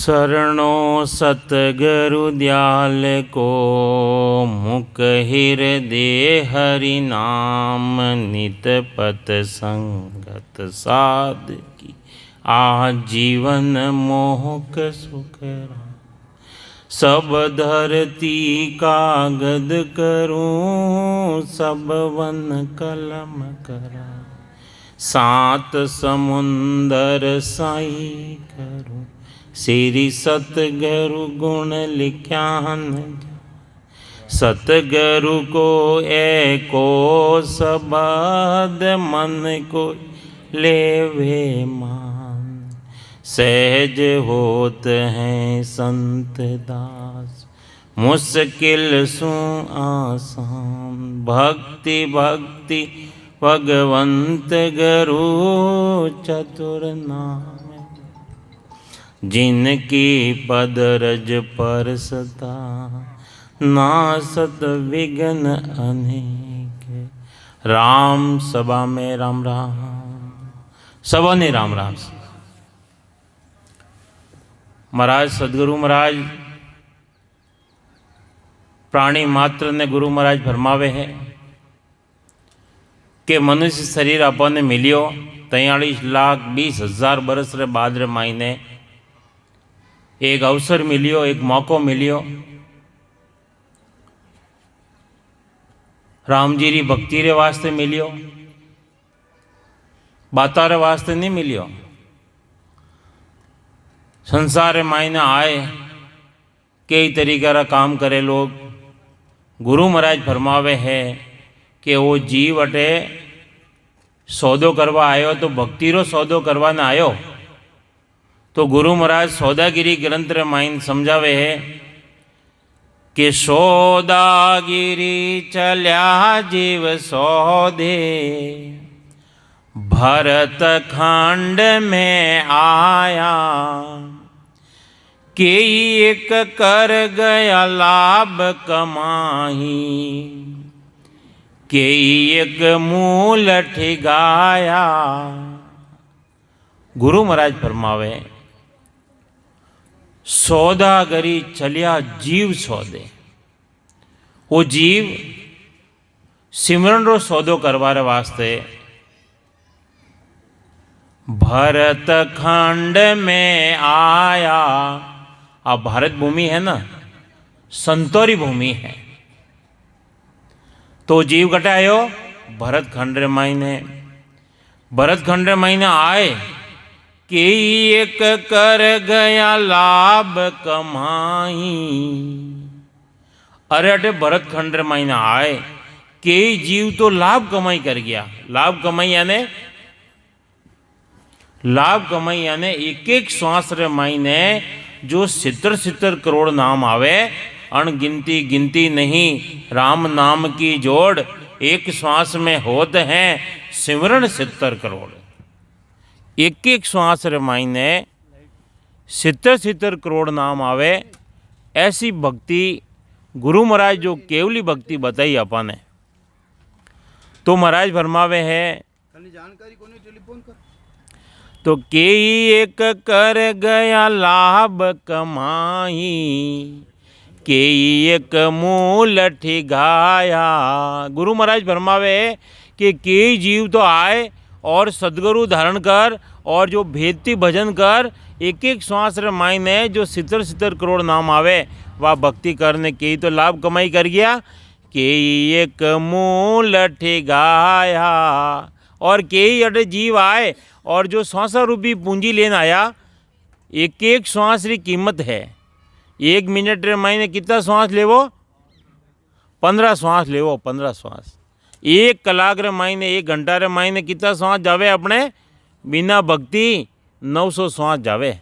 शरणो सतगुरु दयाल को, मुख हृदय हरि नाम, नित पत संगत साध की, आजीवन मोहक सुख राम। सब धरती कागद करूं, सब वन कलम करा, सात समुंदर साई करूं, श्री सतगुरु गुण लिख्या न जाए। सतगुरु को एको शब्द, मन को लेवे मान, सहज होत हैं संत दास, मुश्किल सु आसान। भक्ति भक्ति भगवंत गुरु, चतुर नाम जिनकी पद रज पर सदा, नासत विघ्न अनेक। राम सभा में राम राम, सभा ने राम राम। महाराज सदगुरु महाराज प्राणी मात्र ने गुरु महाराज फरमावे है कि मनुष्य शरीर अपने मिलियो 43,20,000 बरस रे बाद रे मायने एक अवसर मिलियो, एक मौको मिलियो। राम जी री भक्ति रे वास्ते मिलियो, बाता रे वास्ते नहीं मिलियो। संसार रे मायने आए कई तरीका रा काम करे लोग। गुरु महाराज फरमावे है कि वो जीव अटे सौदो करवा आयो तो भक्ति रो सौदो करवा न आयो। तो गुरु महाराज सौदागिरी ग्रंथ रे माइन समझावे है कि सौदागिरी चल्या जीव सौदे, भरत खंड में आया, के एक कर गया लाभ कमाही, के एक मूल ठिगाया। गुरु महाराज फरमावे सौदागरी चलिया जीव सौदे। वो जीव सिमरन रो सौदो करवारे वास्ते भरत खंड में आया। अब भारत भूमि है ना, संतोरी भूमि है। तो जीव कटे आयो भरत खंड रे मायने। भरत खंड रे मायने आए कि एक कर गया लाभ कमाई। अरे अटे भरत खंड रे मायने आए कि जीव तो लाभ कमाई कर गया। लाभ कमाई यानी एक एक श्वास रे मायने जो 70 करोड़ नाम आवे, अणगिनती गिनती नहीं, राम नाम की जोड़ एक श्वास में होते हैं सिमरन 70 करोड़। एक एक श्वास रे मायने 70 करोड़ नाम आवे। ऐसी भक्ति गुरु महाराज जो केवली भक्ति बताई अपन ने, तो महाराज फरमावे है जानकारी कोनी टेलीफोन कर। तो के एक कर गया लाभ कमाई, के एक मूल ठिगाया। गुरु महाराज फरमावे कि के जीव तो आए और सदगुरु धारण कर और जो भेदती भजन कर, एक एक श्वास रे मायने जो 70 करोड़ नाम आवे, वह भक्ति करने के तो लाभ कमाई कर गया। के एक मूल ठिगाया। और के अटे जीव आए और जो श्वास रूपी पूंजी लेना आया। एक एक श्वास की कीमत है। 1 मिनट रे मायने कितना श्वास लेवो? 15 श्वास लेवो, 15 श्वास। 1 कलाक रे मायने 1 घंटा रे मायने कितना श्वास जावे अपने? बिना भक्ति 900 श्वास जावे।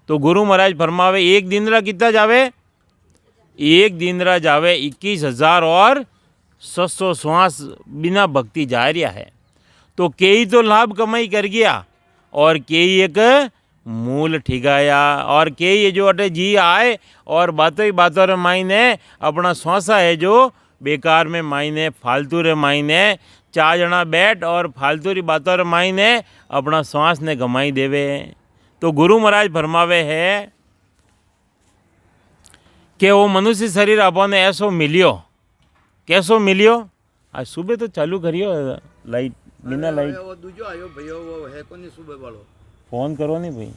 तो गुरु महाराज फरमावे एक दिन रा कितना जावे? एक दिन रा जावे 21,000 और 600 श्वास बिना भक्ति जा रहा है। तो कई तो लाभ कमाई कर गया और कई एक मूल ठिगाया। और कई जो अटे जी आए और बातों ही बातों रे मायने अपना श्वासा है जो बेकार में मायने फालतू रे मायने 4 जना बैठ और फालतू री बातों रे मायने अपना श्वास ने गमाई देवे। तो गुरु महाराज फरमावे है कि वो मनुष्य शरीर अपने ऐसो मिलियो, कैसो मिलियो। आज सुबह तो चालू करियो लाइट, बिना लाइट वो दूजो आयो भैया वो है कोनी सुबह वालो, फोन करो नहीं भाई।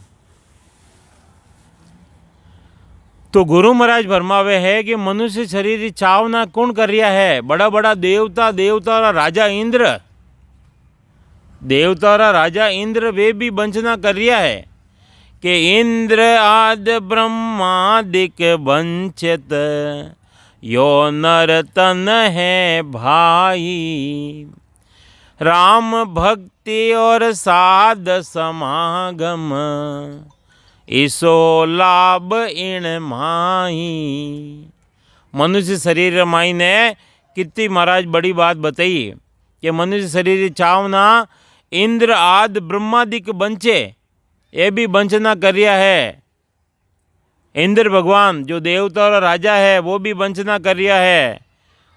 तो गुरु महाराज फरमावे है कि मनुष्य शरीर की चावना कौन कर रिया है? बड़ा बड़ा देवता, देवता और राजा इंद्र, देवता और राजा इंद्र वे भी वंचना कर रिया है कि इंद्र आद ब्रह्मादिक वंचित यो नर तन है भाई। राम भक्ति और साध समागम ईसो लाभ इन माही। मनुष्य शरीर माई ने कितनी महाराज बड़ी बात बताई कि मनुष्य शरीर चावना इंद्र आदि ब्रह्मादिक बंचे, ये भी वंचना कर रिया है। इंद्र भगवान जो देवता और राजा है वो भी वंचना कर रिया है।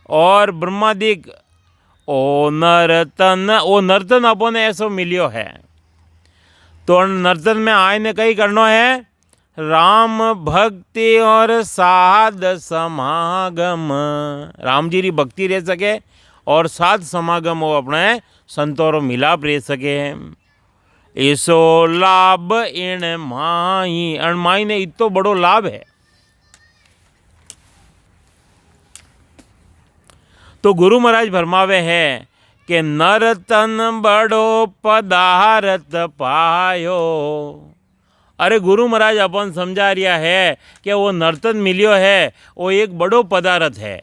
और ब्रह्मादिक ओ नर्तन, ओ नर्तन अपने ऐसो मिलियो है। तो नर्तन में आय ने कई करनो है? राम भक्ति और साध समागम, राम जी की भक्ति रह सके और साध समागम वो अपने संतों मिलाप रह सके। ऐसो लाभ इन माही, अण माही ने इतो बड़ो लाभ है। तो गुरु महाराज फरमावे है कि नर तन बड़ो पदार्थ पायो। अरे गुरु महाराज अपन समझा रिया है कि वो नर्तन मिलियो है वो एक बड़ो पदार्थ है।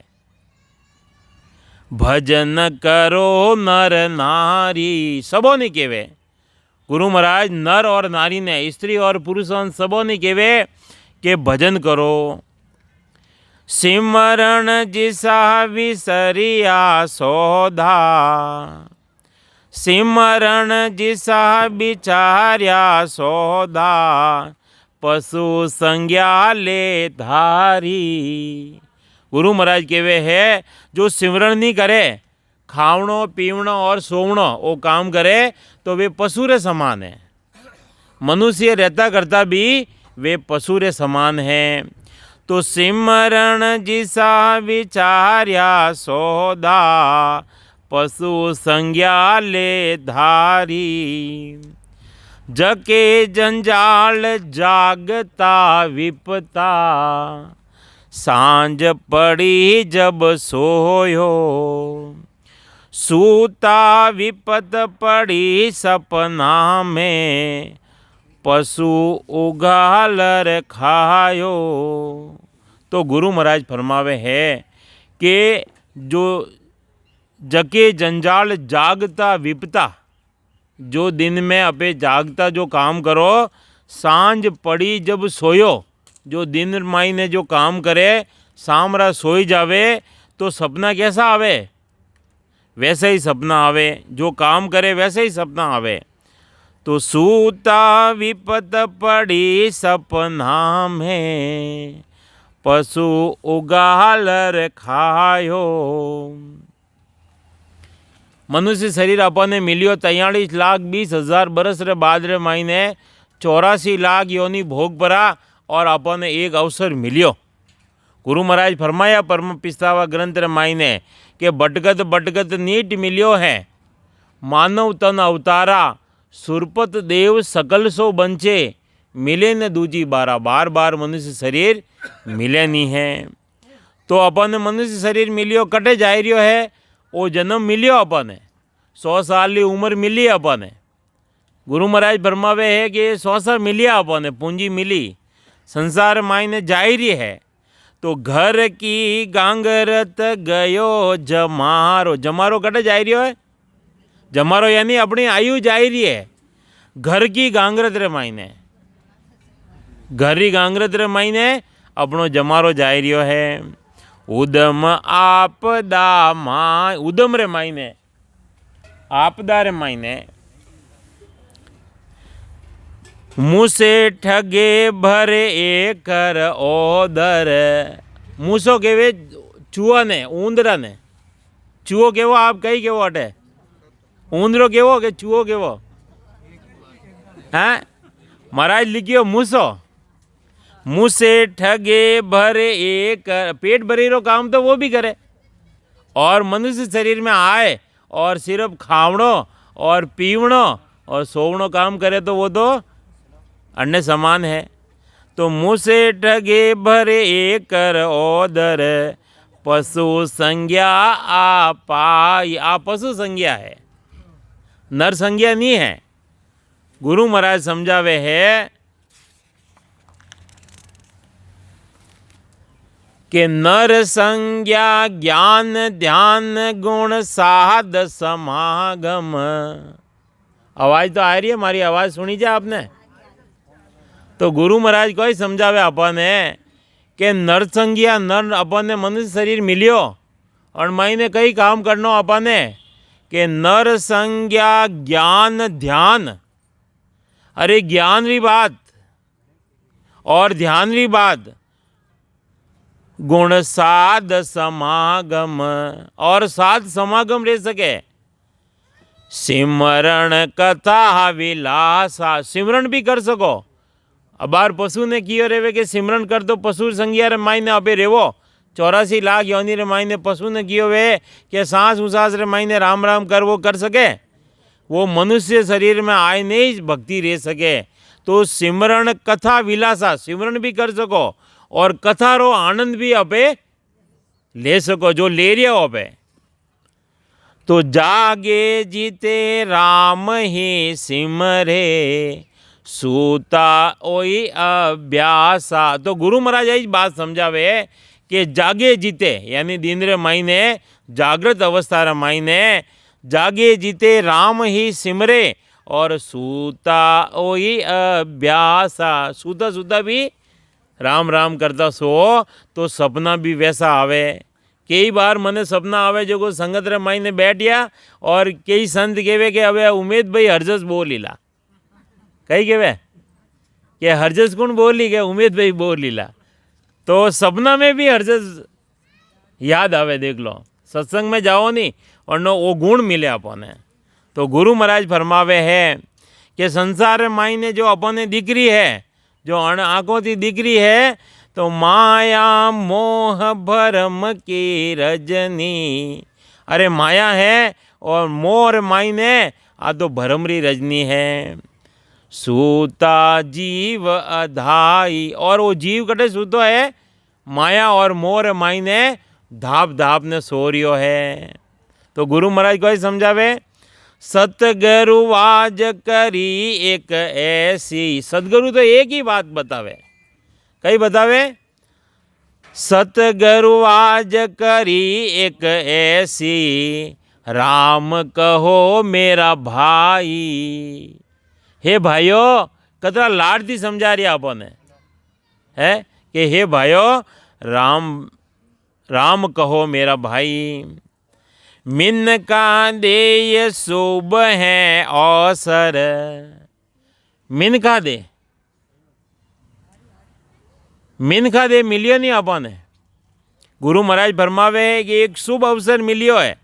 भजन करो नर नारी, सबों ने केवे गुरु महाराज, नर और नारी ने, स्त्री और पुरुष सबों ने केवे कि भजन करो। सिमरण जिसा विसरिया सौधा, सिमरण जिसा विचार्या सौदा, पशु संज्ञा ले धारी। गुरु महाराज केवे है जो सिमरण नहीं करे, खावणो पीवणो और सोवणो वो काम करे तो वे पशु रे समान है। मनुष्य रहता करता भी वे पशु रे समान है। तो सिमरण जिसा विचार्या सौदा, पशु संज्ञा ले धारी। जके जंजाल जागता विपता, सांझ पड़ी जब सोयो। सूता विपत पड़ी सपना में, पशु उगालर खायो। तो गुरु महाराज फरमावे है कि जो जके जंजाल जागता विपता, जो दिन में अपे जागता जो काम करो, सांझ पड़ी जब सोयो, जो दिन माई ने जो काम करे सामरा सोई जावे तो सपना कैसा आवे? वैसे ही सपना आवे, जो काम करे वैसे ही सपना आवे। तो सूता विपत पड़ी सपना में, पशु उगालर खायो। मनुष्य शरीर अपने मिलियो 43,20,000 बरस रे बाद रे मायने 84 लाख योनि भोग परा और अपने एक अवसर मिलियो। गुरु महाराज फरमाया परम पिस्तावा ग्रंथ रे मायने कि भटकत भटकत नीट मिलियो है, मानव तन अवतारा, सुरपत देव सकल सो बंचे, मिले न दूजी बारा। बार बार मनुष्य शरीर मिले नहीं है। तो अपन मनुष्य शरीर मिलियो, कटे जा रियो है, वो जन्म मिलियो अपने, 100 साल की उम्र मिली अपने। गुरु महाराज फरमावे है कि 100 साल मिलिया अपने, पूंजी मिली, संसार मायने जा रही है। तो घर की गांगरत गयो जमारो, जमारो कटे जा रियो है, जमारो यानी अपनी आयु जा रही है। घर की गांगरत रे मायने, घर की गांगरत रे मायने अपनो जमारो जा रियो है। उदम आपदा माय, उदम रे मायने आपदा रे मायने, मुसे ठगे भरे एकर ओदर। मूसो केवे चूहा ने, ऊंदरा ने। चूहो केवो आप कई केवो अटे? ऊंदरो केवो के चूहो केवो? हैं महाराज लिखियो मूसो। मुँह से ठगे भरे एक, पेट भरे रो काम तो वो भी करे, और मनुष्य शरीर में आए और सिर्फ खावणो और पीवणो और सोवणो काम करे तो वो तो अन्य समान है। तो मुँह से ठगे भरे एक कर ओदर, पशु संज्ञा आ पाई। आ पशु संज्ञा है, नर संज्ञा नहीं है। गुरु महाराज समझावे है कि नर संज्ञा ज्ञान ध्यान गुण साध समागम। आवाज तो आ रही है, मारी आवाज सुनी जा आपने? तो गुरु महाराज को ही समझावे अपने कि नर संज्ञा, नर अपने मनुष्य शरीर मिलियो और मायने कई काम करनो अपने कि नर संज्ञा ज्ञान ध्यान। अरे ज्ञान री बात और ध्यान री बात, गुण साध समागम, और साध समागम रह सके। सिमरण कथा विलासा, सिमरण भी कर सको। अब बार पशु ने कियो रेवे कि सिमरण कर दो, पशु संज्ञा रे मायने अबे रेवो 84 लाख योनि रे मायने पशु ने कियो वे कि सांस उसास रे मायने राम राम कर, वो कर सके? वो मनुष्य शरीर में आए नहीं भक्ति रह सके। तो सिमरण कथा विलासा, सिमरण भी कर सको और कथा रो आनंद भी अपे ले सको, जो ले रहे हो अपे। तो जागे जीते राम ही सिमरे, सूता ओई अभ्यासा। तो गुरु महाराज यही बात समझावे कि जागे जीते यानी दिन रे मायने जागृत अवस्था रे मायने जागे जीते राम ही सिमरे, और सूता ओई अभ्यासा, सूता सूता भी राम राम करता सो तो सपना भी वैसा आवे। कई बार मने सपना आवे जो को संगत रे मायने बैठिया और कई संत कहे कि अबे उमेद भाई हरजस बोल लीला, कही कहे कि हरजस कौन बोल ली के उमेद भाई बोल लीला। तो सपना में भी हरजस याद आवे। देख लो, सत्संग में जाओ नहीं और नो वो गुण मिले अपने। तो गुरु महाराज फरमावे है कि संसार मायने जो अपने दिकरी है, जो आंखों की दिकरी है, तो माया मोह भरम की रजनी। अरे माया है और मोह मायने आ तो भरमरी रजनी है। सूता जीव अधाई, और वो जीव कटे सूतो है, माया और मोह मायने धाप धाप ने सो रियो है। तो गुरु महाराज को ही समझावे, सतगुरु वाज करी एक ऐसी। सतगुरु तो एक ही बात बतावे, कई बतावे, सतगुरु वाज करी एक ऐसी, राम कहो मेरा भाई। हे भाइयों, कतरा लाड थी समझा रही आपने है कि हे भाइयों राम राम कहो मेरा भाई। मिन का दे शुभ है अवसर, मिन का दे, मिन का दे मिलियो नहीं अपन। गुरु महाराज फरमावे है कि एक शुभ अवसर मिलियो है,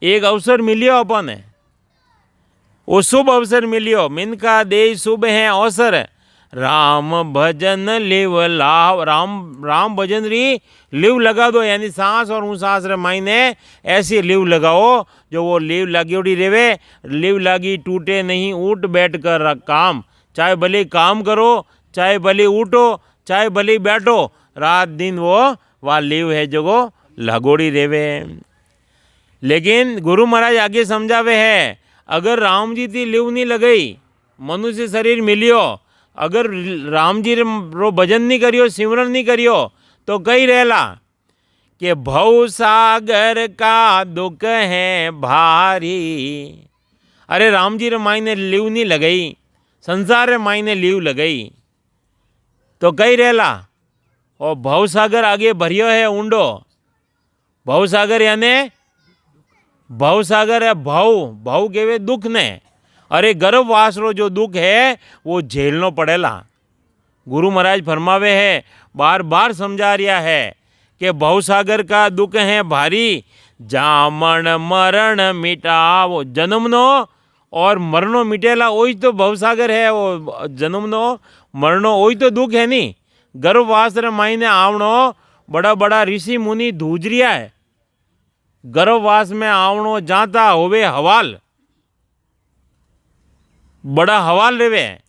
एक अवसर मिलियो अपन है, वो शुभ अवसर मिलियो। मिन का दे शुभ है अवसर, राम भजन लिव लाभ। राम भजन री लिव लगा दो, यानी सांस और सांस रे मायने ऐसी लिव लगाओ जो वो लिव लगी उड़ी रेवे। लिव लगी टूटे नहीं, उठ बैठ कर काम, चाहे भले काम करो, चाहे भले उठो, चाहे भले बैठो, रात दिन वो वह लिव है जो वो लगोड़ी रेवे। लेकिन गुरु महाराज आगे समझावे है, अगर राम जी की लिव नहीं लगई, मनुष्य शरीर मिलियो, अगर राम जी रो भजन नहीं करियो, सिमरन नहीं करियो, तो कही रहला कि भव सागर का दुख है भारी। अरे राम जी रे मायने लिव नहीं लगई, संसार रे मायने लिव लगई, तो कही रहला और भव सागर आगे भरियो है ऊंडो। भव सागर यानी भव सागर है, भव केवे दुख ने। अरे गर्भवास रो जो दुख है वो झेलनो पड़ेला। गुरु महाराज फरमावे है, बार बार समझा रिया है कि भवसागर का दुख है भारी, जामन मरण मिटावो। जन्मनो और मरणो मिटेला वही तो भवसागर है, वो जन्मनो मरणो वही तो दुख है नहीं। गर्भवास रे मायने आवणो बड़ा बड़ा ऋषि मुनि धूज रिया है। गर्भवास में आवणो जाता होवे हवाल, बड़ा हवाल रेवे।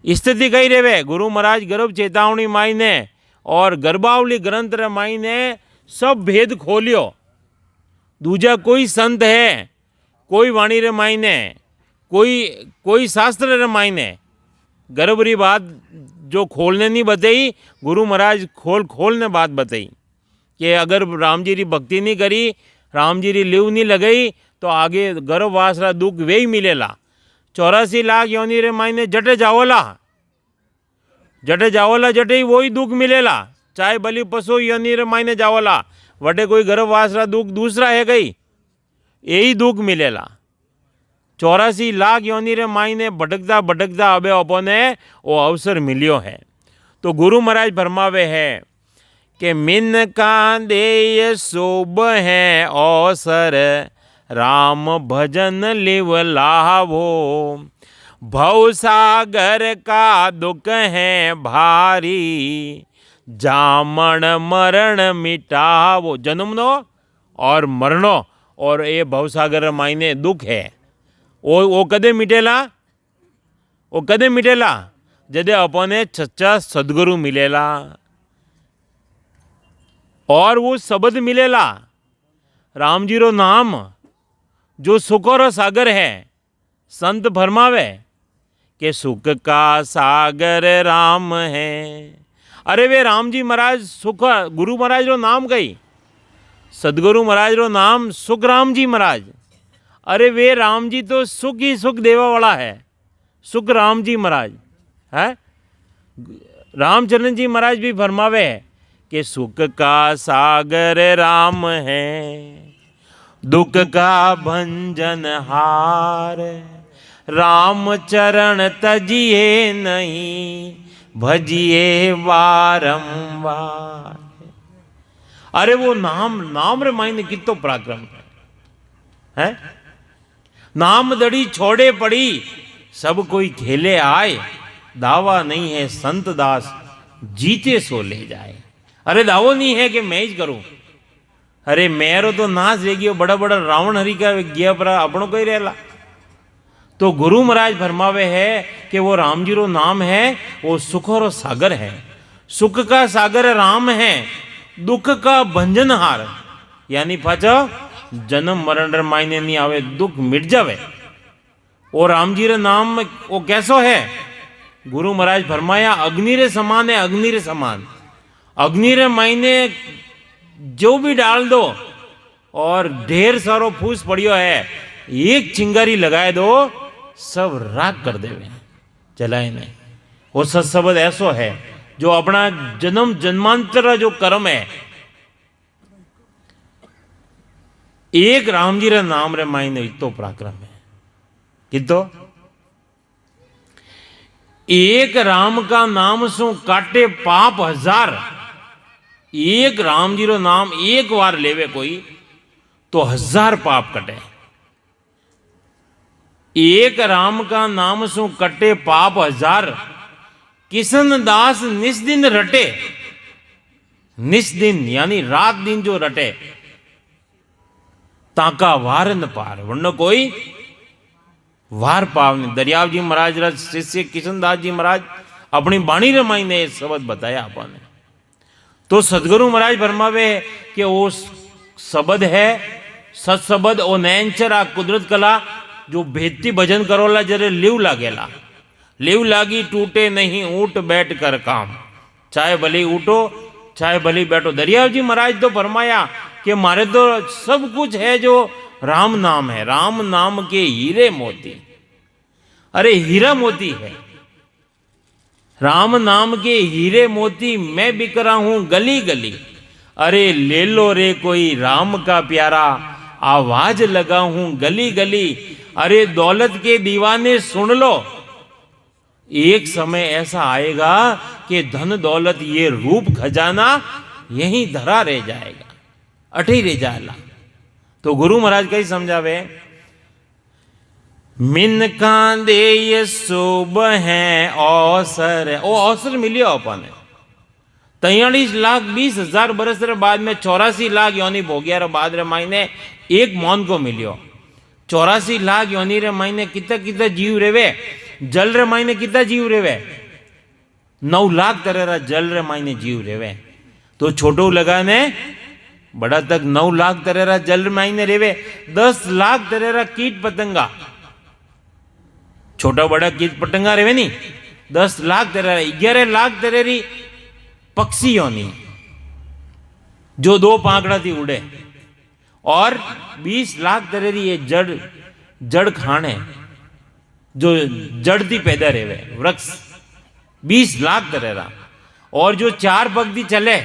स्थिति कही रेवे गुरु महाराज गर्भ चेतावनी मायने और गर्भावली ग्रंथ रे मायने सब भेद खोलियो। दूजा कोई संत है, कोई वाणी रे मायने, कोई शास्त्र रे मायने गर्भ री बात जो खोलने नहीं बताई, गुरु महाराज खोलने बात बताई कि अगर राम जी री भक्ति नहीं करी, राम जी री लिव नहीं लगई तो आगे गर्भवास रा दुख वे ही मिलेला। 84 लाख योनि रे मायने जटे जावला जटे ही वही दुख मिलेला। चाहे बलि पशु योनि रे मायने जावला वटे कोई गर्भवास रा दुख दूसरा है गई, यही दुख मिलेला। 84 लाख योनि रे मायने भटकता भटकता अबे अपने वो अवसर मिलियो है। तो गुरु महाराज फरमावे है कि मिन का देय शोभ है अवसर, राम भजन लिव लाभो। भव सागर का दुख है भारी, जामण मरण मिटावो। जन्मनो और मरणो और ये भवसागर मायने दुख है, वो कदे मिटेला? वो कदे मिटेला? जदे अपने सच्चा सदगुरु मिलेला और वो शब्द मिलेला, राम जी रो नाम जो सुख रो सागर है। संत फरमावे कि सुख का सागर राम है। अरे वे राम जी महाराज सुख, गुरु महाराज रो नाम गई, सदगुरु महाराज रो नाम सुख राम जी महाराज। अरे वे राम जी तो सुख ही सुख देवा वाला है, सुख राम जी महाराज है। रामचंद्र जी महाराज भी फरमावे कि सुख का सागर राम है, दुख का भंजन हार। राम चरण तजिए नहीं, भजिए बारंबार। अरे वो नाम रे मायने कितो पराक्रम है। नाम दड़ी छोड़े पड़ी, सब कोई खेले आए। दावा नहीं है संत दास, जीते सो ले जाए। अरे दावो नहीं है कि मैं ही करूं। अरे मेरो तो नाश ले गयो, बड़ा बड़ा रावण हरि का गया पर अपनों को ही रहला। तो गुरु महाराज फरमावे है कि वो राम जी रो नाम है, वो सुख रो सागर है। सुख का सागर राम है, दुख का भंजनहार। यानी पाछो जन्म मरण रे मायने नहीं आवे, दुख मिट जावे। और राम जी रे नाम वो कैसो है? गुरु महाराज फरमाया अग्नि रे समान है, अग्नि रे समान। अग्नि रे मायने जो भी डाल दो और ढेर सारो फूस पड़ियो है, एक चिंगारी लगाए दो सब राख कर देवे, जलाए नहीं। वो सत्सबद ऐसो है जो अपना जन्म जन्मांतर जो कर्म है, एक राम जी रे नाम रे मायने इतो पराक्रम है। कितो एक राम का नाम सु काटे पाप 1000। एक राम जी रो नाम एक बार लेवे कोई तो 1000 पाप कटे। एक राम का नाम सु कटे पाप 1000। किशन दास निस्दिन रटे, निस्दिन यानी रात दिन जो रटे, ताका वार न पार, वरना कोई वार पाव नहीं। दरियाव जी महाराज रा शिष्य किशन दास जी महाराज अपनी बाणी रमाई ने ये शब्द बताया आपने। तो सदगुरु महाराज फरमावे कि वो शब्द है सत्शब्द ओ नैनचर आ कुदरत कला जो भेदती भजन करोला जरे लिव लागेला। लिव लागी टूटे नहीं ऊट बैठ कर काम, चाहे भले उठो चाहे भले बैठो। दरियाव जी महाराज तो फरमाया कि मारे तो सब कुछ है जो राम नाम है, राम नाम के हीरे मोती। अरे हीरा मोती है, राम नाम के हीरे मोती मैं बिक रहा हूं गली गली। अरे ले लो रे कोई राम का प्यारा, आवाज लगा हूं गली गली। अरे दौलत के दीवाने सुन लो, एक समय ऐसा आएगा कि धन दौलत ये रूप खजाना यहीं धरा रह जाएगा, अठी रह जाएगा। तो गुरु महाराज कहीं समझावे मिन का दे शुभ है अवसर, वो अवसर मिलियो अपने 43,20,000 बरस रे बाद में 84 लाख योनि भोगिया रे बाद रे मायने एक मौन को मिलियो। 84 लाख योनि रे मायने कितना कितना जीव रेवे, जल रे मायने कितना जीव रेवे, 9 लाख तरह जल रे मायने जीव रेवे। तो छोटो लगाने बड़ा तक 9 लाख तरह जल रे मायने रेवे, 10 लाख तरह कीट पतंगा, छोटा बड़ा कीट पतंगा रेवे नी, 10 लाख तरह, 11 लाख तरह पक्षियों नी जो 2 पांखड़ा थी उड़े, और 20 लाख तरह ये जड़ खाने जो जड़ थी पैदा रेवे वृक्ष, 20 लाख तरह, और जो 4 पग थी चले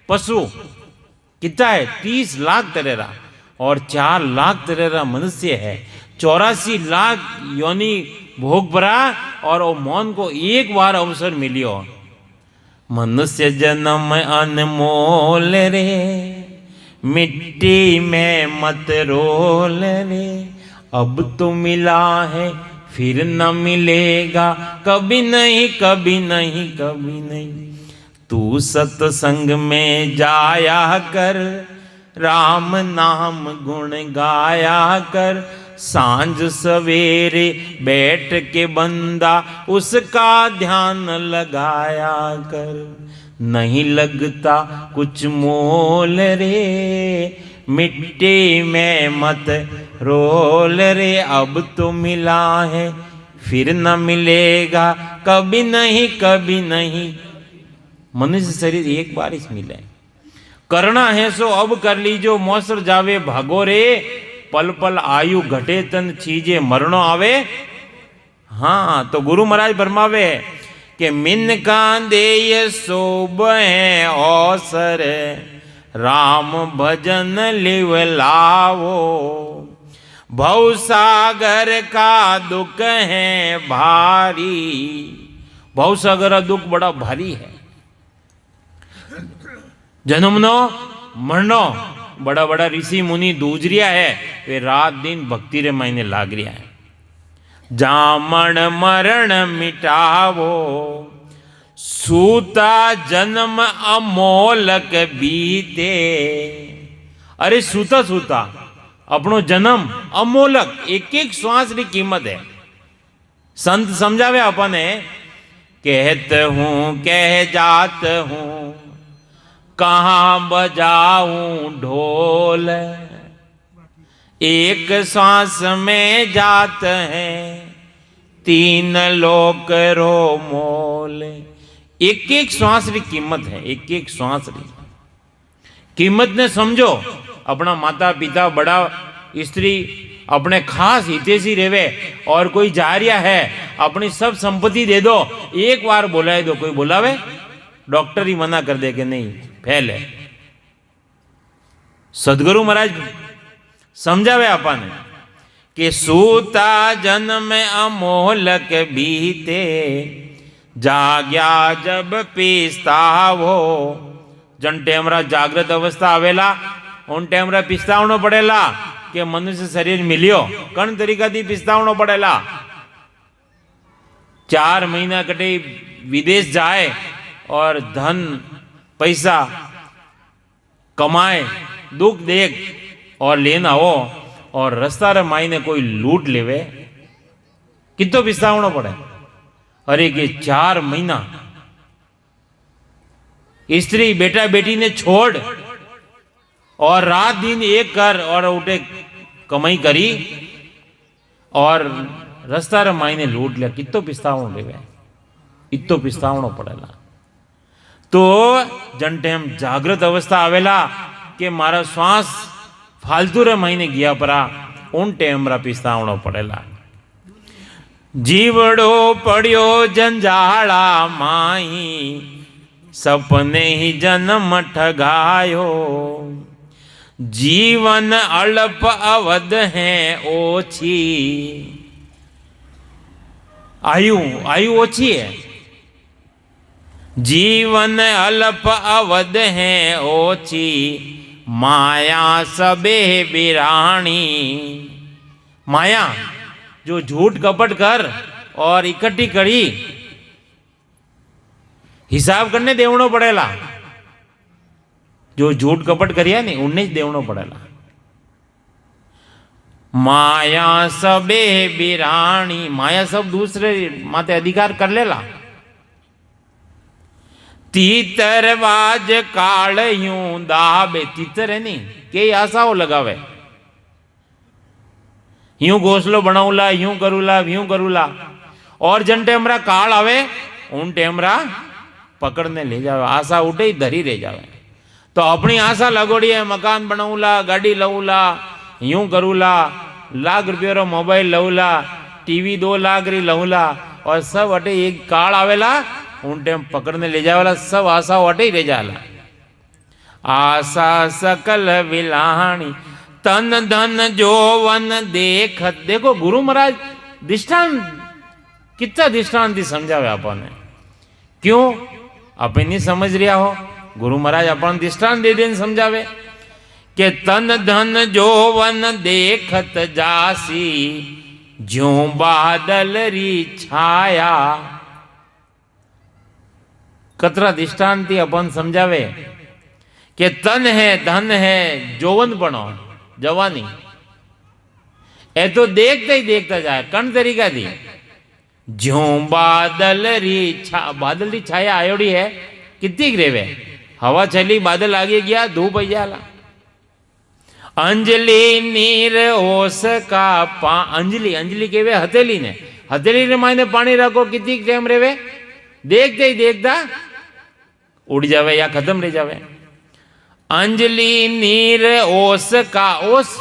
पशु कितना है 30 लाख तरह, और 4 लाख तरह मनुष्य है। 84 लाख योनि भोग भरा और वो मौन को एक बार अवसर मिलियो। मनुष्य जन्म अनमोल रे, मिट्टी में मत रोल रे, अब तो मिला है फिर न मिलेगा, कभी नहीं कभी नहीं कभी नहीं। तू सत्संग में जाया कर, राम नाम गुण गाया कर, सांझ सवेरे बैठ के बंदा उसका ध्यान लगाया कर, नहीं लगता कुछ मोल रे, मिट्टी में मत रोल रे, अब तो मिला है फिर न मिलेगा, कभी नहीं कभी नहीं। मनुष्य शरीर एक बार ही मिले, करना है सो अब कर लीजो, मौसर जावे भागो रे, पल पल आयु घटे तन चीजे मरणो आवे। हाँ, तो गुरु महाराज फरमावे कि मिन का दे शोभ है अवसर, राम भजन लिव लावो, भव सागर का दुख है भारी, भव सागर का दुख बड़ा भारी है, जन्मनो मरनो बड़ा बड़ा ऋषि मुनि दूज रिया है, वे रात दिन भक्ति रे मायने लाग रिया है। जामण मरण मिटावो, सूता जन्म अमोलक बीते। अरे सूता सूता अपनो जन्म अमोलक, एक एक श्वास की कीमत है। संत समझावे अपने, कहत हूं कह जात हूं, कहाँ बजाऊं ढोल, एक सांस में जात है 3 लोक रो मोल। एक एक श्वास की कीमत है, एक एक श्वास की कीमत ने समझो। अपना माता पिता बड़ा स्त्री अपने खास हितेशी रेवे, और कोई जा रिया है अपनी सब संपत्ति दे दो, एक बार बुलाए दो, कोई बुलावे? डॉक्टर ही मना कर दे कि नहीं फैल है। सदगुरु महाराज समझावे अपन कि सूता जन्म अमोलक बीते, जाग्या जब पीस्तावो। जन टेमरा जागृत अवस्था आवेला उन टेमरा पिस्तावनो पड़ेला कि मनुष्य शरीर मिलियो, कण तरीका थी पिस्तावनो पड़ेला। 4 महीना कटे विदेश जाए और धन पैसा कमाए, दुख देख और लेना हो, और रास्ता रे मायने कोई लूट लेवे, कितो पिस्तावनो पड़े। अरे के 4 महीना स्त्री बेटा बेटी ने छोड़ और रात दिन एक कर और उठे कमाई करी और रास्ता रे मायने लूट लिया, कितो पिस्तावनो लेवे, इतो पिस्तावनो पड़ेला। तो जन टेम जागृत अवस्था आवेला कि मारा श्वास फालतू रे महीने गया परा, उन टेम रा पिस्तावनो पड़ेला। जीवड़ो पड़ियो जंजाला माही, सपने ही जन्म ठगायो। जीवन अल्प अवध है ओछी, आयु ओछी है। जीवन अल्प अवध है ओछी, माया सबे बिराणी। माया जो झूठ कपट कर और इकट्ठी करी हिसाब करने देवणो पड़ेला। जो झूठ कपट करिया ने उन्हें ज देवणो पड़ेला। माया सबे बिराणी, माया सब दूसरे माते अधिकार कर लेला। तीतरवाज काल यूं दाबे, तीतर है नहीं के आशाओं लगावे, यूं घोसलो बनाऊला, यूं करूला, और जन टेमरा काल आवे उन टेमरा पकड़ने ले जावे, आशा उठे ही धरी रह जावे। तो अपनी आशा लगोड़ी है, मकान बनाऊला, गाड़ी लऊला, यूं करूला, लाख रुपये रो मोबाइल लऊला, टीवी 2 लाख री लऊला, और सब अटे एक काल आवेला उन टाइम पकड़ने ले जावेला, सब आशा अटे ही रह जाला। आशा सकल विलाणी तन धन जोवन देखत। देखो गुरु महाराज दृष्टांत कितना दृष्टांत थी समझावे आपने। क्यों आप नहीं समझ रहा हो? गुरु महाराज अपन दृष्टांत दे देन समझावे कि तन धन जोवन देखत जासी, ज्यों बादल री छाया। कतरा दृष्टांत थी अपन समझावे कि तन है, धन है, जोवन बनो, जवानी ए तो देखता ही देखता जाए। कण तरीका थी ज्यों बादल री बादल री छाया आयोड़ी है कितनी रेवे, हवा चली बादल आगे गया धूप आई जाला। अंजलि नीर ओस का पा, अंजलि अंजलि केवे हथेली ने, हथेली ने मायने पानी रखो कितनी टाइम रेवे, देखते ही देखता उड़ जावे या खत्म रह जावे। अंजलि नीर ओस का, ओस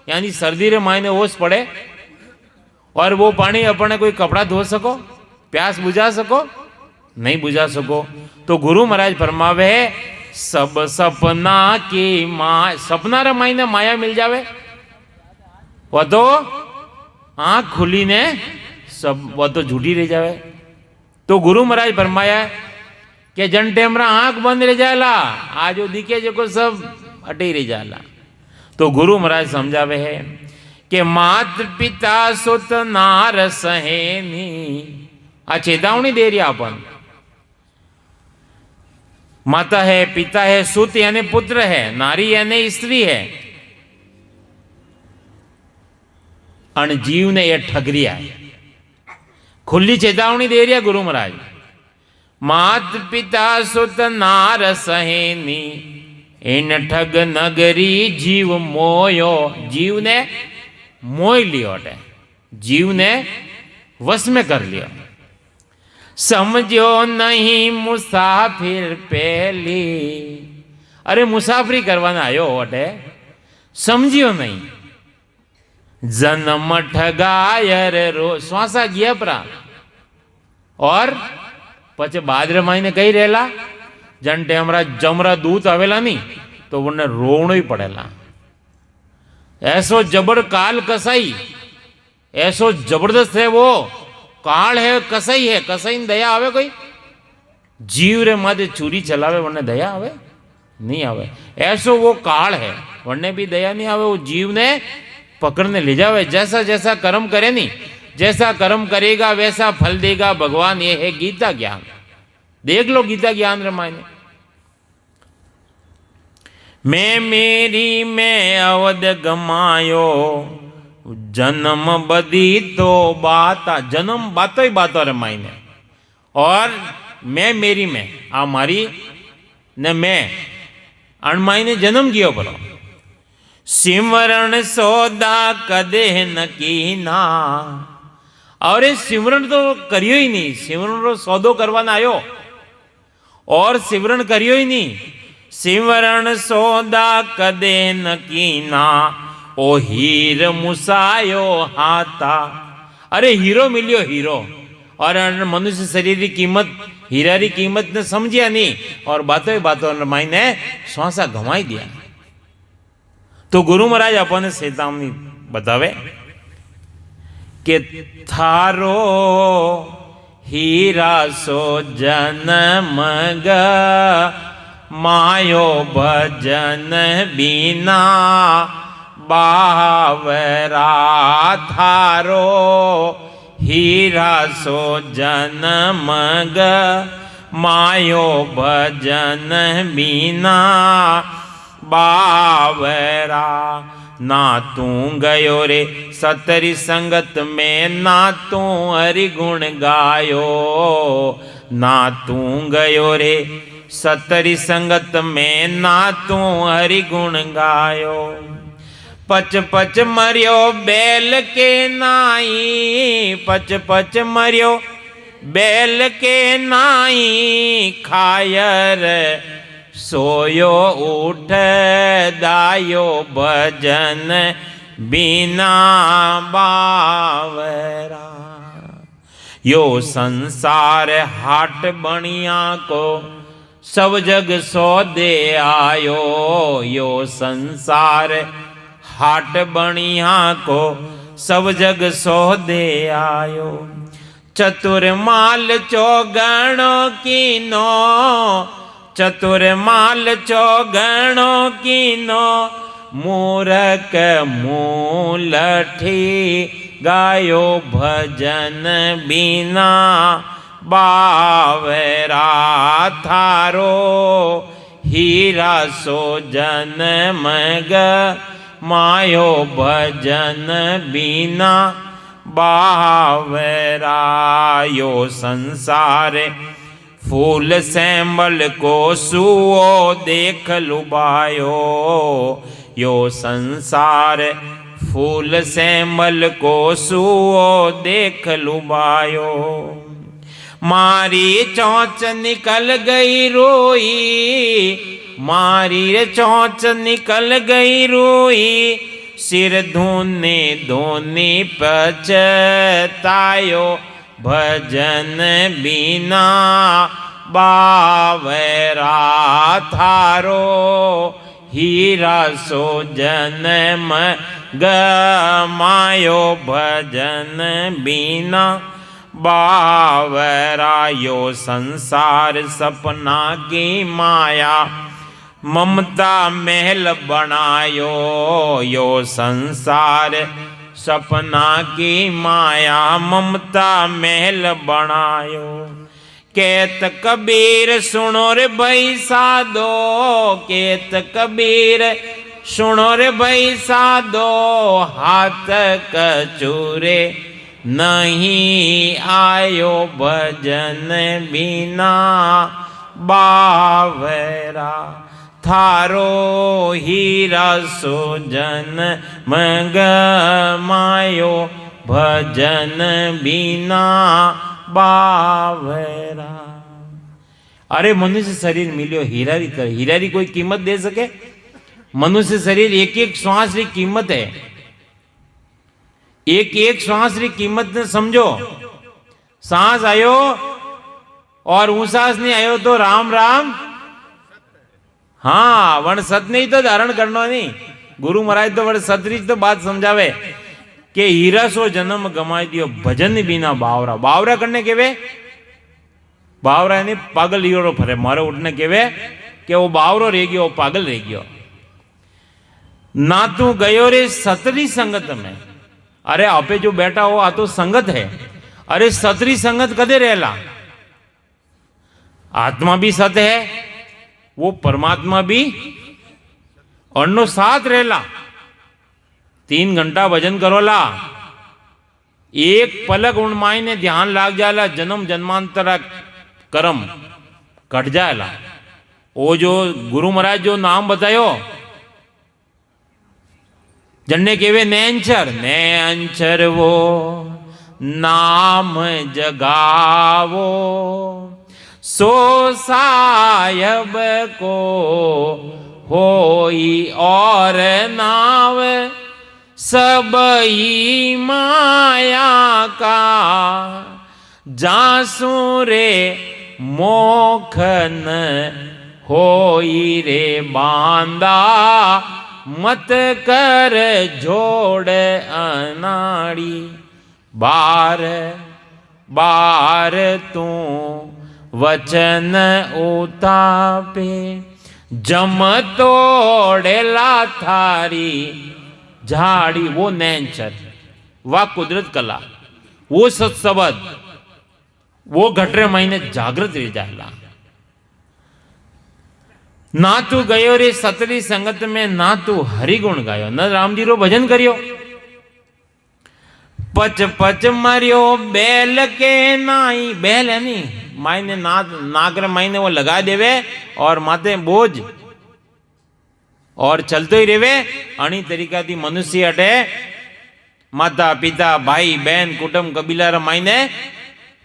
यानी सर्दी रे मायने ओस पड़े, और वो पानी अपने कोई कपड़ा धो सको, प्यास बुझा सको, नहीं बुझा सको। तो गुरु महाराज फरमावे सब सपना की माँ, सपना रे मायने माया मिल जावे, वो तो आंख खुली ने सब वो तो झूठी रह जावे। तो गुरु महाराज फरमाया कि जन टेमरा आंख बंद रह जाला, आज वो दिखे जो सब अटे रह जाला। तो गुरु महाराज समझावे है कि मात पिता सुत नार सहेनी, आ चेतावनी दे रही अपन। माता है, पिता है, सुत यानी पुत्र है, नारी यानी स्त्री है, अन जीव ने यह ठगरिया है। खुली चेतावनी दे रही है गुरु महाराज। मात पिता सुत नार सहेनी, इन ठग नगरी जीव मोयो। जीव ने मोह लियो है, जीव ने वश में कर लिया। समझो नहीं मुसाफिर पहली, अरे मुसाफरी करवाना आयो अटे, समझियो नहीं। जन्म ठगायर रो, श्वासा गया परा, और पचे बादरे महीने कही रहेला, जन टेमरा जमरा दूत आवेला नहीं तो उन्हें रोवणो ही पड़ेला। ऐसो जबर काल कसाई, ऐसो जबरदस्त है वो काल है, कसाई है। कसाई ने दया आवे कोई? जीव रे माथे चूरी चलावे वरने दया आवे? नहीं आवे। ऐसो वो काल है, वरने भी दया नहीं आवे। वो जीव ने पकड़ने ले जावे। जैसा जैसा कर्म करे नहीं, जैसा कर्म करेगा वैसा फल देगा भगवान। ये है गीता ज्ञान। देख लो गीता ज्ञान रामायण। मैं मेरी में अवध गमायो, जन्म बदी तो बाता। जन्म बातो ही बातो रामायण। और मैं मेरी में आ मारी ने मैं अणमाई ने जन्म कियो पड़ो। सिमरण सौदा कदे न कीना। और सिमरण तो करियो ही नहीं, सिमरण रो सौदो करवाना आयो और सिमरण करियो ही नहीं। सिमरण सौदा कदे न कीना, ओ हीर मुसायो हाथा। अरे हीरो मिलियो हीरो, और मनुष्य शरीर की कीमत, हीरा की कीमत ने समझिया नहीं, और बातों बातों माई ने श्वासा घमाई दिया। तो गुरु महाराज अपने चेतावनी बतावे कि थारो हीरा सो जन्म ग, मायो भजन बिना बावरा थारो हीरा सो जनमग मायो भजन बीना बावरा ना तू गयो रे सतरी संगत में ना तू हरि गुण गायो ना तू गयो रे सतरी संगत में ना तू हरि गुण गायो पच पच मरियो बैल के नाई पच पच मरियो बैल के नाई खायर सोयो उठ दायो भजन बिना बावरा यो संसार हाट बनिया को सब जग सो दे आयो यो संसार हाट बनिया को सब जग सो दे आयो चतुर माल चौगणो कीनो चतुर माल चौगणो कीनो मूरख मूलठी गायो भजन बिना बावरा थारो हीरा सो जनमग मायो भजन बिना बावरा यो संसार फूल सैंबल को सुओ देख लुभायो यो संसार फूल सैंबल को सुओ देख लुभायो मारी चोंच निकल गई रोई मारी चोंच निकल गई रोई सिर धोने धोने पछतायो भजन बिना बावरा थारो हीरा सो जन्म गमायो भजन बिना बावरा यो संसार सपना की माया ममता महल बनायो यो संसार सपना की माया ममता महल बनायो केत कबीर सुनो रे भाई साधो केत कबीर सुनो रे भाई साधो हाथ कचूरे नहीं आयो भजन बिना बावरा थारो हीरा सो जन्म मायो भजन बिना बावरा। अरे मनुष्य शरीर मिलियो हीरारी कर हीरारी कोई कीमत दे सके? मनुष्य शरीर एक एक श्वास की कीमत है, एक एक श्वास की कीमत ने समझो। सांस आयो और ऊंसास नहीं आयो तो राम राम। हाँ वण सत नहीं तो धारण करना नहीं। गुरु महाराज तो वण सतरी तो बात समझावे कि हीरा सो जन्म गमाई दियो भजन बिना बावरा। बावरा करने के वे बावरा ने पागल हीरो फरे मारे उठने के वे कि वो बावरो रह गयो, पागल रह गयो। ना तू गयो रे सतरी संगत में। अरे आपे जो बैठा हो आ तो संगत है। अरे सतरी संगत कदे रहेला? आत्मा भी सत है, वो परमात्मा भी अन्नो साथ रहेला। 3 घंटा भजन करोला, एक पलक उन माई ने ध्यान लाग जाला, जन्म जन्मांतर कर्म कट जाएला। वो जो गुरु महाराज जो नाम बतायो जन्ने केवे नैनचर, नैनचर वो नाम जगावो सो सायब को होई और नाव सब ही माया का जासू रे मोखन होई रे बांदा मत कर जोड़ अनाड़ी बार बार तू वचन उतापे जम तोड़ेला थारी झाड़ी वो नैनचर, वाह कुदरत कला, वो सत्सबद, वो घटरे महीने जागृत रह जाएला। ना तू गयो रे सतरी संगत में, ना तू हरिगुण गायो, न राम जी रो भजन करियो। पच पच मरियो बैल के नाई, बैल है नी मायने नागर मायने वो लगा देवे और माथे बोझ और चलते ही रेवे। अणी तरीका थी मनुष्य अटे माता पिता भाई बहन कुटुंब कबीला रे मायने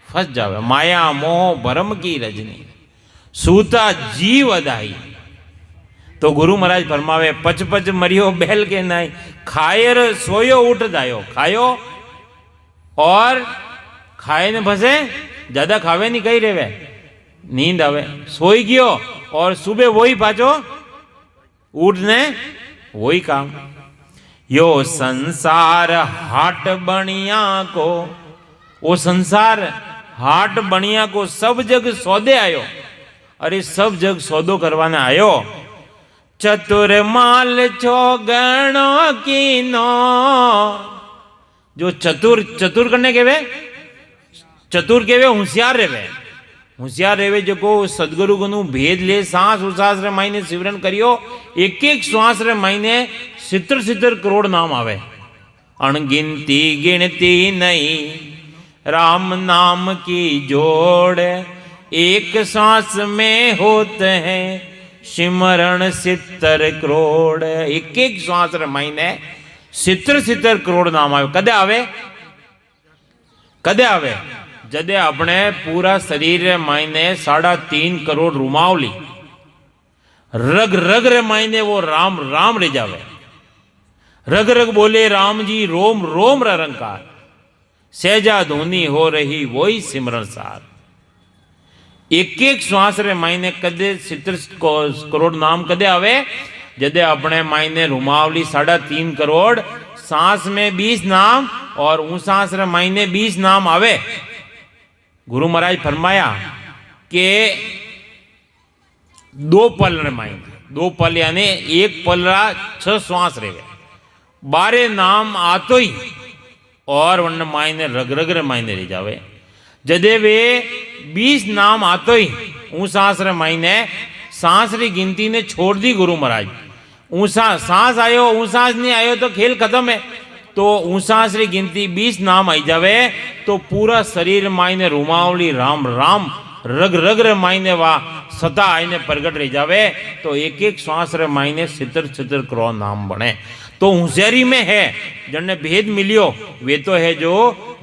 फंस जावे। माया मोह भरम की रजनी, सूता जीव अदाई। तो गुरु महाराज फरमावे पच पच मरियो बैल के नाई, खायर सोयो उठ जायो। खायो और खाए ने फंसे, ज्यादा खावे नहीं कही रेवे, नींद आवे, सोई गयो और सुबह वही पाचो उठने वही काम। यो संसार हाट बनिया को, वो संसार हाट बनिया को सब जग सौदे आयो। अरे सब जग सौदो करवाने आयो। चतुर माल चौगणो कीनो, जो चतुर, चतुर करने के वे चतुर के वे होशियार रेवे। होशियार रेवे जो को सदगुरु गुनु भेद ले, सांस उसास रे महीने सिमरन करियो, एक एक श्वास रे महीने 70 करोड़ नाम आवे। अणगिनती गिनती नहीं राम नाम की जोड़, एक सांस में होते हैं सिमरण 70 करोड़। एक एक श्वास रे महीने 70 करोड़ नाम आवे। कदे आवे? कदे आवे? जदे अपने पूरा शरीर रे मायने 3.5 करोड़ रुमावली, रग रग रे मायने वो राम राम रे जावे। रग रग बोले राम जी, रोम रोम रंकार, सहजा धोनी हो रही वही सिमरन सार। एक एक श्वास रे मायने कदे 70 करोड़ नाम कदे आवे? जदे अपने मायने रुमावली 3.5 करोड़, सांस में 20 नाम और सांस रे मायने 20 नाम आवे। गुरु महाराज फरमाया कि 2 पल रे मायने, 2 पल यानी एक पल रा 6 श्वास रेवे, 12 नाम आतो ही और वन मायने रग रग रे मायने रह जावे। जदे वे 20 नाम आतो ही सांस रे मायने सांस री गिनती ने छोड़ दी गुरु महाराज। सांस आयो, सांस नहीं आयो तो खेल खत्म है। तो सांस री गिनती 20 नाम आई जावे तो पूरा शरीर मायने रुमावली राम राम, रग रग रे मायने वा सता आईने प्रगट रह जावे। तो एक एक श्वास रे मायने 70 करोड़ नाम बने। तो होशियारी में है जन्ने भेद मिलियो, वे तो है जो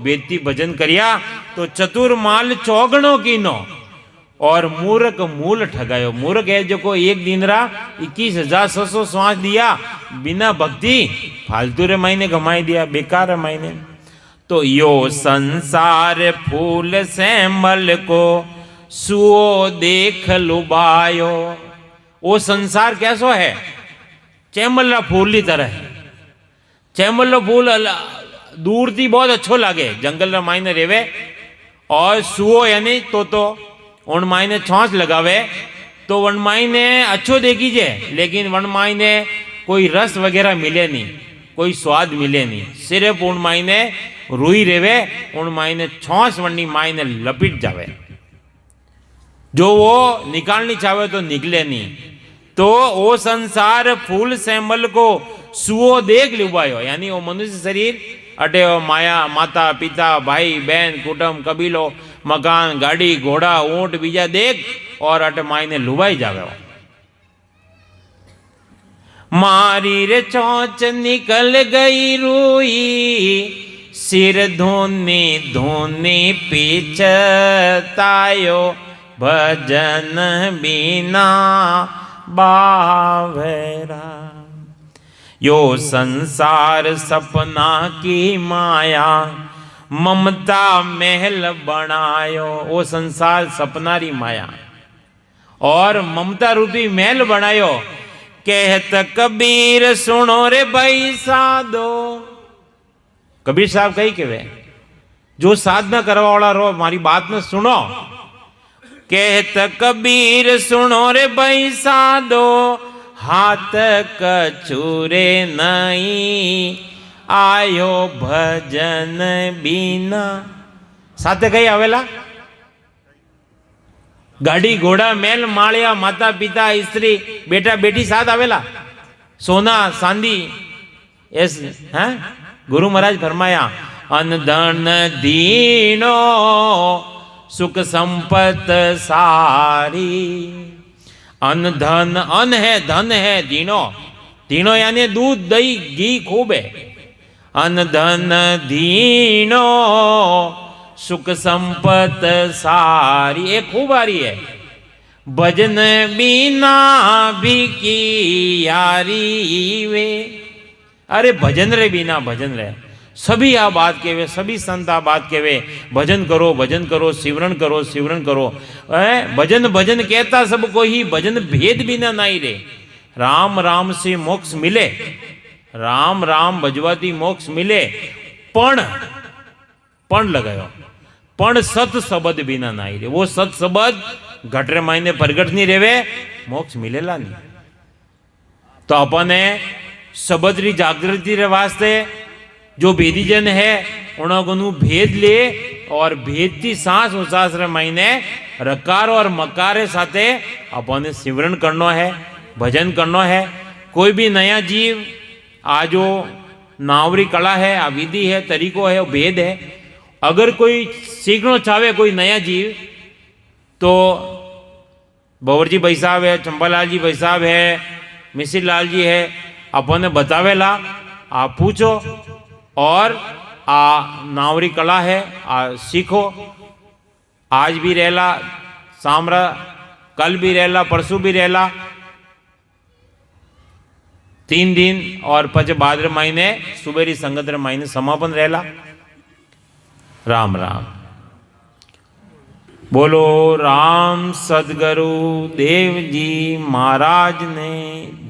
वेदती भजन करिया। तो चतुर माल चौगणो कीनो और मूर्ख मूल ठगायो। मूर्ख है जो को एक दिन रा 21,600 श्वास दिया बिना भक्ति, फालतू रे महीने कमाई दिया, बेकार महीने। तो यो संसार फूल सैमल को सुओ देख लुबायो। वो संसार कैसो है? चैमल रा फूल की तरह है। चैमल रा फूल दूर थी बहुत अच्छो लागे, जंगल रा मायने रेवे। और सुओ यानी तो उन मायने छांच लगावे तो वन मायने अच्छो देखीजे, लेकिन वन मायने कोई रस वगैरह मिले नहीं, कोई स्वाद मिले नहीं। सिर्फ उन मायने रुई रेवे, उन मायने छांच वनी मायने लपिट जावे, जो वो निकालनी चाहे तो निकले नहीं। तो वो संसार फूल सैमल को सुओ देख लुबायो, यानी वो मनुष्य शरीर अटे माया माता पिता भाई बहन कुटुंब कबीलो मकान गाड़ी घोड़ा ऊंट बीजा देख और अटे मायने लुभाई जावे। मारी रे चौंच निकल गई रुई, सिर धोने धोने पीछतायो, भजन बिना बावेरा। यो संसार सपना की माया, ममता महल बनायो। वो संसार सपना री माया और ममता रूपी महल बनायो। कहत कबीर सुनो रे भाई साधो। कबीर साहब कही के वे जो साधना करवा वाला रो हमारी बात में सुनो। कहत कबीर सुनो रे भाई साधो, हाथ कछुरे नहीं आयो भजन बिना સાથે કઈ આવેલા ગાડી ઘોડા મેલ માળિયા માતા પિતા સ્ત્રી બેટા બેટી સાથ આવેલા સોના ચાંદી એસ હા ગુરુ મહારાજ ફરમાયા અન ધન દીનો સુખ સંપત સારી અન धन है दीनो दीनो यानी दूध दही घी खूब है अन धन दीनो सुख संपत सारी ये खूब आ रही है भजन बिना भी की यारी वे अरे भजन रे बिना भजन रे सभी आ बात कहवे सभी संत आ बात कहवे भजन करो सिमरन करो भजन भजन कहता सबको ही भजन भेद बिना नहीं रे राम राम से मोक्ष मिले राम राम भजवाती मोक्ष मिले पण लगायो पण सत शब्द बिना नहीं रे वो सत शब्द घटरे मायने प्रगट नहीं रेवे मोक्ष मिलेला नहीं तो अपने शब्द री जागृति रे वास्ते जो भेदी जन है उन्होंने भेद ले और भेदती सांस उसास रे महीने रकार और मकारे साथे अपने सिमरन करना है भजन करना है कोई भी नया जीव आ जो नावरी कला है आ विधि है तरीको है भेद है अगर कोई सीखना चाहे कोई नया जीव तो बवरजी भाई साहब है चंपालाल जी भाई साहब है मिसिर लाल जी है अपने बतावेला आप पूछो और आ नावरी कला है आ सीखो आज भी रहेला सामरा कल भी रहेला परसों भी रहेला 3 दिन और पचे भाद्र महीने सुबेरी संगत महीने समापन रहेला राम राम बोलो राम सदगुरु देव जी महाराज ने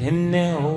धन्य हो।